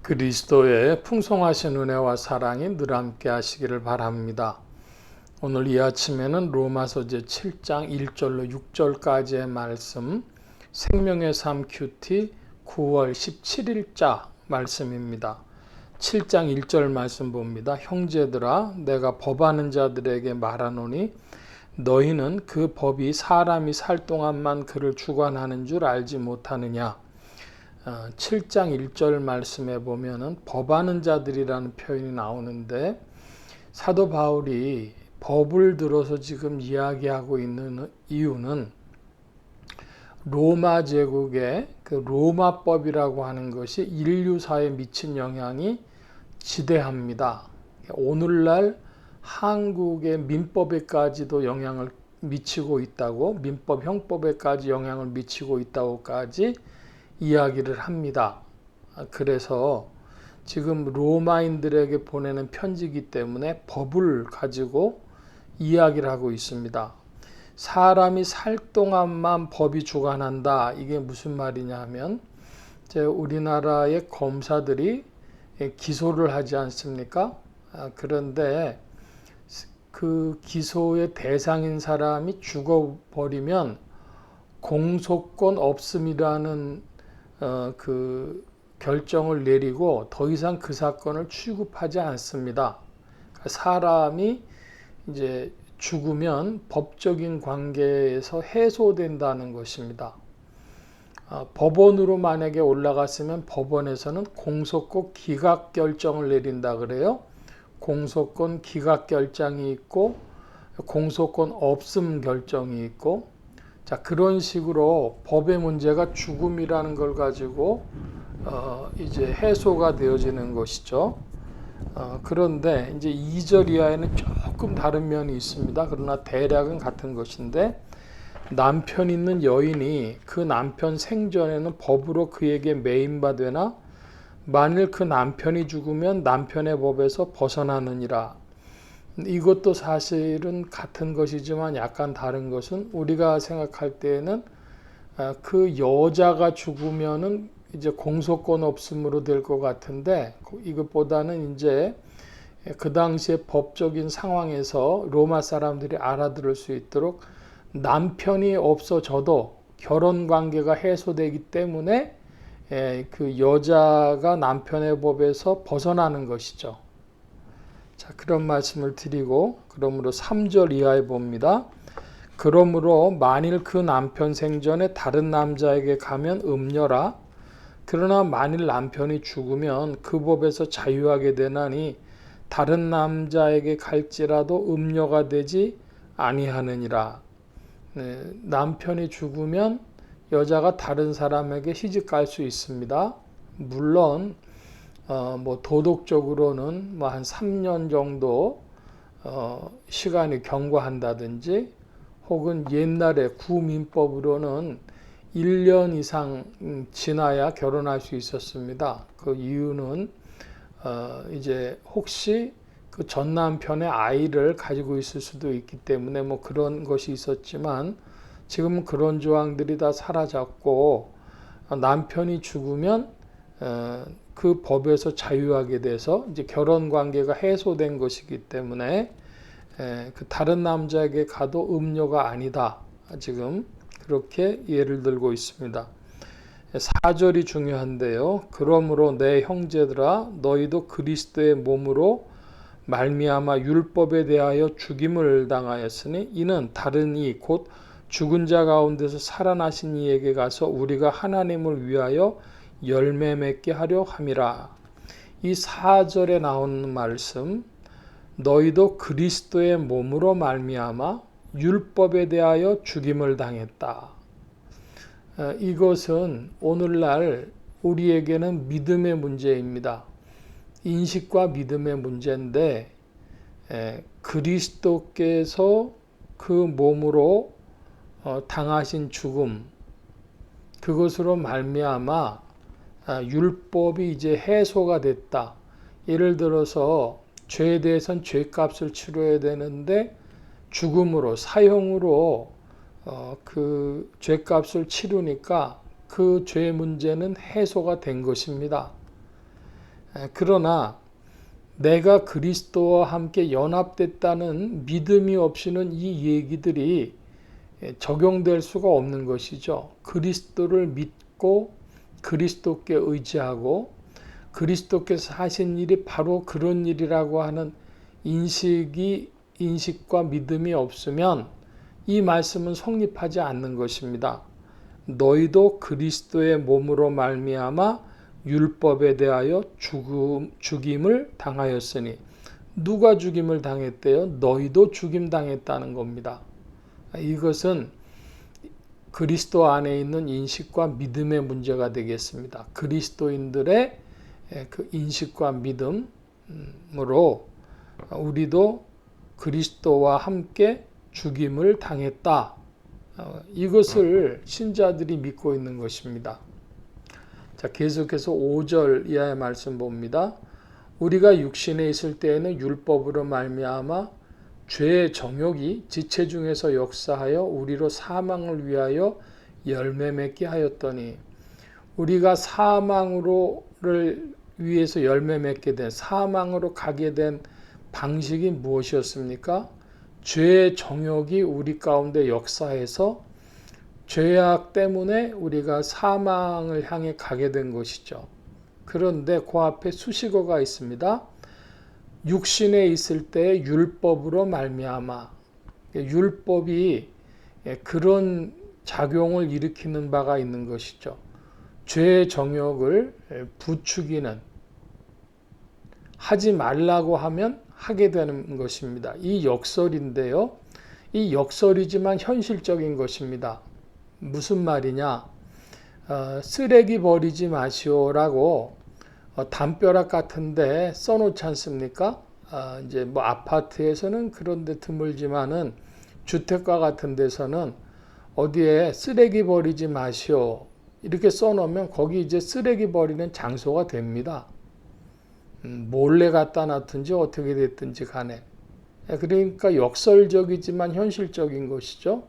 그리스도의 풍성하신 은혜와 사랑이 늘 함께 하시기를 바랍니다. 오늘 이 아침에는 로마서 제7장 1절로 6절까지의 말씀, 생명의 삶 큐티 9월 17일자 말씀입니다. 7장 1절 말씀 봅니다. 형제들아, 내가 법하는 자들에게 말하노니 너희는 그 법이 사람이 살 동안만 그를 주관하는 줄 알지 못하느냐. 7장 1절 말씀에 보면은 법하는 자들이라는 표현이 나오는데, 사도 바울이 법을 들어서 지금 이야기하고 있는 이유는 로마 제국의 그 로마법이라고 하는 것이 인류사에 미친 영향이 지대합니다. 오늘날 한국의 민법에까지도 영향을 미치고 있다고, 민법 형법에까지 영향을 미치고 있다고까지 이야기를 합니다. 그래서 지금 로마인들에게 보내는 편지이기 때문에 법을 가지고 이야기를 하고 있습니다. 사람이 살 동안만 법이 주관한다. 이게 무슨 말이냐 하면, 우리나라의 검사들이 기소를 하지 않습니까? 그런데 그 기소의 대상인 사람이 죽어버리면 공소권 없음이라는 그 결정을 내리고 더 이상 그 사건을 취급하지 않습니다. 사람이 이제 죽으면 법적인 관계에서 해소된다는 것입니다. 법원으로 만약에 올라갔으면 법원에서는 공소권 기각 결정을 내린다 그래요. 공소권 기각 결정이 있고 공소권 없음 결정이 있고, 자, 그런 식으로 법의 문제가 죽음이라는 걸 가지고 이제 해소가 되어지는 것이죠. 그런데 이제 2절 이하에는 조금 다른 면이 있습니다. 그러나 대략은 같은 것인데, 남편 있는 여인이 그 남편 생전에는 법으로 그에게 매인바되나 만일 그 남편이 죽으면 남편의 법에서 벗어나느니라. 이것도 사실은 같은 것이지만 약간 다른 것은, 우리가 생각할 때에는 그 여자가 죽으면은 이제 공소권 없음으로 될 것 같은데, 이것보다는 이제 그 당시에 법적인 상황에서 로마 사람들이 알아들을 수 있도록 남편이 없어져도 결혼 관계가 해소되기 때문에 그 여자가 남편의 법에서 벗어나는 것이죠. 자, 그런 말씀을 드리고, 그러므로 3절 이하에 봅니다. 그러므로 만일 그 남편 생전에 다른 남자에게 가면 음녀라. 그러나 만일 남편이 죽으면 그 법에서 자유하게 되나니 다른 남자에게 갈지라도 음녀가 되지 아니하느니라. 남편이 죽으면 여자가 다른 사람에게 시집갈 수 있습니다. 물론 뭐 도덕적으로는 뭐 한 3년 정도 시간이 경과한다든지, 혹은 옛날에 구민법으로는 1년 이상 지나야 결혼할 수 있었습니다. 그 이유는 이제 혹시 그 전 남편의 아이를 가지고 있을 수도 있기 때문에 뭐 그런 것이 있었지만, 지금은 그런 조항들이 다 사라졌고, 남편이 죽으면 그 법에서 자유하게 돼서 이제 결혼 관계가 해소된 것이기 때문에 그 다른 남자에게 가도 음녀가 아니다. 지금 그렇게 예를 들고 있습니다. 4절이 중요한데요. 그러므로 내 형제들아, 너희도 그리스도의 몸으로 말미암아 율법에 대하여 죽임을 당하였으니 이는 다른 이 곧 죽은 자 가운데서 살아나신 이에게 가서 우리가 하나님을 위하여 열매 맺게 하려 함이라. 이 4절에 나오는 말씀, 너희도 그리스도의 몸으로 말미암아 율법에 대하여 죽임을 당했다. 이것은 오늘날 우리에게는 믿음의 문제입니다. 인식과 믿음의 문제인데, 그리스도께서 그 몸으로 당하신 죽음, 그것으로 말미암아 율법이 이제 해소가 됐다. 예를 들어서 죄에 대해서는 죄값을 치러야 되는데 죽음으로, 사형으로 그 죄값을 치르니까 그 죄 문제는 해소가 된 것입니다. 그러나 내가 그리스도와 함께 연합됐다는 믿음이 없이는 이 얘기들이 적용될 수가 없는 것이죠. 그리스도를 믿고 그리스도께 의지하고 그리스도께서 하신 일이 바로 그런 일이라고 하는 인식과 믿음이 없으면 이 말씀은 성립하지 않는 것입니다. 너희도 그리스도의 몸으로 말미암아 율법에 대하여 죽임을 당하였으니, 누가 죽임을 당했대요? 너희도 죽임 당했다는 겁니다. 이것은 그리스도 안에 있는 인식과 믿음의 문제가 되겠습니다. 그리스도인들의 그 인식과 믿음으로 우리도 그리스도와 함께 죽임을 당했다. 이것을 신자들이 믿고 있는 것입니다. 자, 계속해서 5절 이하의 말씀 봅니다. 우리가 육신에 있을 때에는 율법으로 말미암아 죄의 정욕이 지체 중에서 역사하여 우리로 사망을 위하여 열매 맺게 하였더니, 우리가 사망으로를 위해서 열매 맺게 된, 사망으로 가게 된 방식이 무엇이었습니까? 죄의 정욕이 우리 가운데 역사해서 죄악 때문에 우리가 사망을 향해 가게 된 것이죠. 그런데 그 앞에 수식어가 있습니다. 육신에 있을 때 율법으로 말미암아. 율법이 그런 작용을 일으키는 바가 있는 것이죠. 죄의 정욕을 부추기는, 하지 말라고 하면 하게 되는 것입니다. 이 역설인데요. 이 역설이지만 현실적인 것입니다. 무슨 말이냐? 쓰레기 버리지 마시오라고 담벼락 같은데 써놓지 않습니까? 이제 뭐 아파트에서는 그런데 드물지만은 주택가 같은 데서는 어디에 쓰레기 버리지 마시오 이렇게 써놓으면 거기 이제 쓰레기 버리는 장소가 됩니다. 몰래 갖다 놨든지 어떻게 됐든지 간에. 그러니까 역설적이지만 현실적인 것이죠.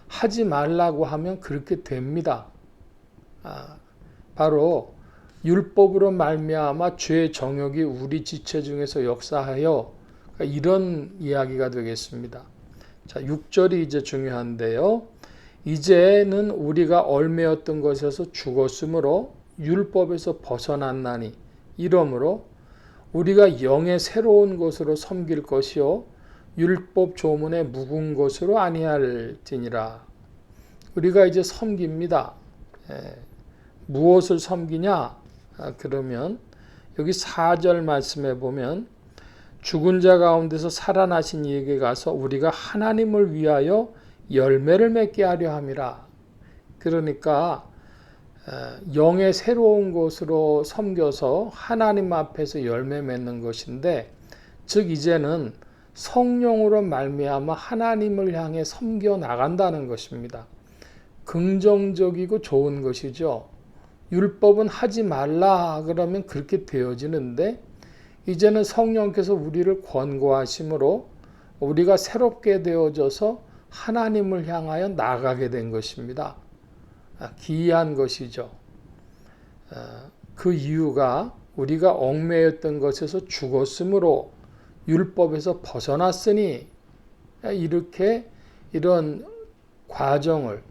하지 말라고 하면 그렇게 됩니다. 바로 율법으로 말미암아 죄의 정욕이 우리 지체 중에서 역사하여, 그러니까 이런 이야기가 되겠습니다. 자, 6절이 이제 중요한데요. 이제는 우리가 얽매였던 것에서 죽었으므로 율법에서 벗어났나니, 이러므로 우리가 영의 새로운 것으로 섬길 것이요 율법 조문의 묵은 것으로 아니할지니라. 우리가 이제 섬깁니다. 무엇을 섬기냐? 그러면 여기 4절 말씀에 보면 죽은 자 가운데서 살아나신 이에게 가서 우리가 하나님을 위하여 열매를 맺게 하려 함이라. 그러니까 영의 새로운 것으로 섬겨서 하나님 앞에서 열매 맺는 것인데, 즉 이제는 성령으로 말미암아 하나님을 향해 섬겨 나간다는 것입니다. 긍정적이고 좋은 것이죠. 율법은 하지 말라 그러면 그렇게 되어지는데, 이제는 성령께서 우리를 권고하심으로 우리가 새롭게 되어져서 하나님을 향하여 나가게 된 것입니다. 기이한 것이죠. 그 이유가 우리가 얽매였던 것에서 죽었으므로 율법에서 벗어났으니, 이렇게 이런 과정을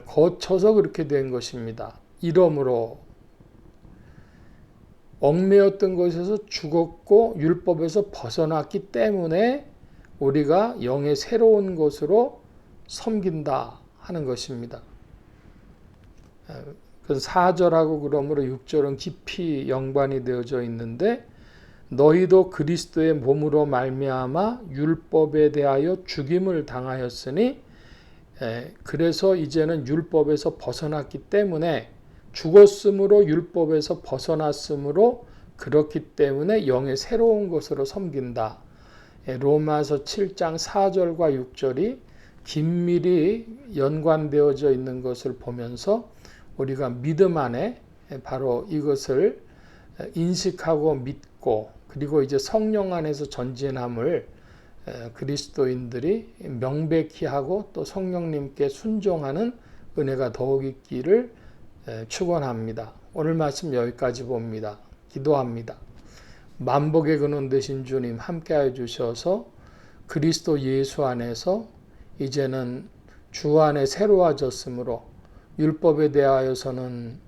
거쳐서 그렇게 된 것입니다. 이러므로 얽매였던 것에서 죽었고 율법에서 벗어났기 때문에 우리가 영의 새로운 것으로 섬긴다 하는 것입니다. 그래서 4절하고 그러므로 6절은 깊이 연관이 되어져 있는데, 너희도 그리스도의 몸으로 말미암아 율법에 대하여 죽임을 당하였으니, 그래서 이제는 율법에서 벗어났기 때문에, 죽었으므로 율법에서 벗어났으므로, 그렇기 때문에 영의 새로운 것으로 섬긴다. 로마서 7장 4절과 6절이 긴밀히 연관되어져 있는 것을 보면서 우리가 믿음 안에 바로 이것을 인식하고 믿고, 그리고 이제 성령 안에서 전진함을 그리스도인들이 명백히 하고 또 성령님께 순종하는 은혜가 더욱 있기를 축원합니다. 오늘 말씀 여기까지 봅니다. 기도합니다. 만복의 근원 되신 주님 함께하여 주셔서 그리스도 예수 안에서 이제는 주 안에 새로워졌으므로 율법에 대하여서는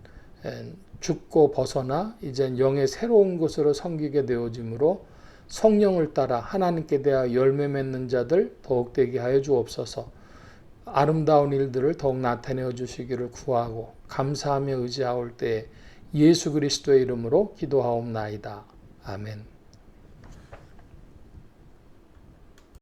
죽고 벗어나 이젠 영의 새로운 것으로 섬기게 되어지므로 성령을 따라 하나님께 대하여 열매 맺는 자들 더욱 되게 하여 주옵소서. 아름다운 일들을 더욱 나타내어 주시기를 구하고 감사하며 의지하올 때에 예수 그리스도의 이름으로 기도하옵나이다. 아멘.